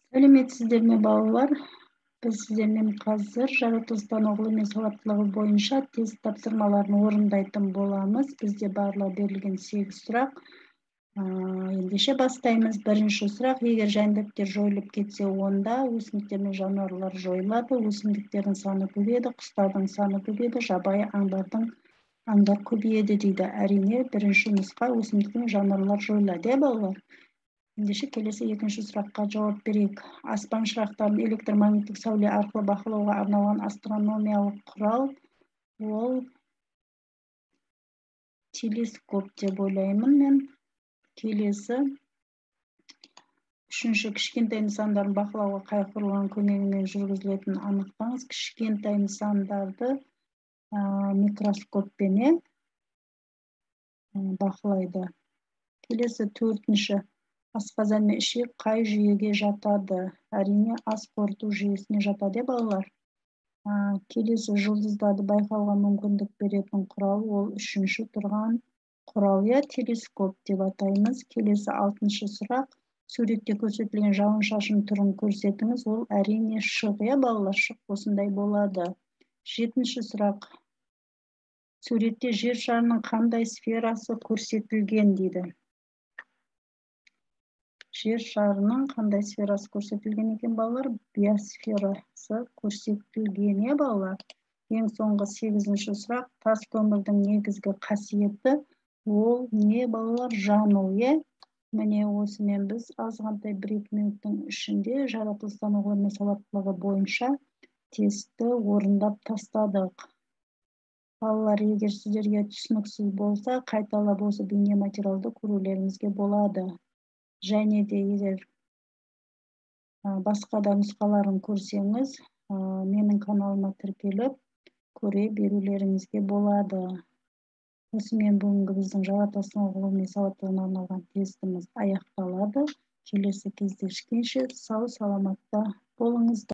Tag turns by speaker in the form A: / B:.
A: Сәлеметсіздер ме балалар? Біз сіздермен қазір жаратылыстану ғылыми сауаттылығы бойынша тест тапсырмаларын орындайтын боламыз. Бізде барлығы берілген 8 сұрақ. Ендеше бастаймыз. Бірінші сұрақ: егер жәндіктер жойылып кетсе, онда өсімдіктер мен жануарлар жойылады, өсімдіктердің саны көбейеді, құстардың саны көбейеді, жабайы аңдар көбейеді дейді. Әрине, бірінші нұсқа өсімдік пен жануарлар жойылады, балалар. Ендеше келесі екінші сұраққа жауап берейік. Аспан шырақтарын электромагниттік сәуле арқылы бақылауға арналған астрономиялық құрал ол телескоп деп ойлаймын мен. Келесі үшінші: кішкентай нысандарын бақылауға қай құрылғының көмегімен жүргізілетінін анықтаңыз. Кішкентай нысандарды микроскоппен бақылайды. Келесі төртінші: асқазан мен ішек қай жүйеге жатады? Әрине, ас қорыту жүйесіне жатады, балалар. Келесі: жұлдыздарды байқауға мүмкіндік беретін құрал ол үшінші тұрған құрал, телескоп деп атаймыз. Келесі алтыншы сұрақ: суретте көрсетілген жауын-шашын түрін көрсетіңіз. Ол әрине шық, балалар, шық осындай болады. Жетінші сұрақ: суретте жер шарының қандай сферасы көрсетілген дейді. Жер шарының қандай сферасы көрсетілген екен, балалар? Биосферасы көрсетілген, балалар. Ең соңғы 8-ші сұрақ: тас көмірдің негізгі қасиеті ол не, балалар? Жану, Міне осымен біз азғантай 1-2 минуттың ішінде жаратылыстану ғылыми сауаттылығы бойынша тестті орындап тастадық. Балалар, егер сіздерге түсініксіз болса, қайталап осы бейне материалды көрулеріңізге болады. Және де егер басқа да нұсқаларын көрсеңіз, менің каналыма тіркеліп көре берулеріңізге болады. Осымен бүгінгі біздің жаратылыстану ғылыми сауаттылығына арналған тестіміз аяқталады. Келесі кездескенше сау саламатта болыңыздар.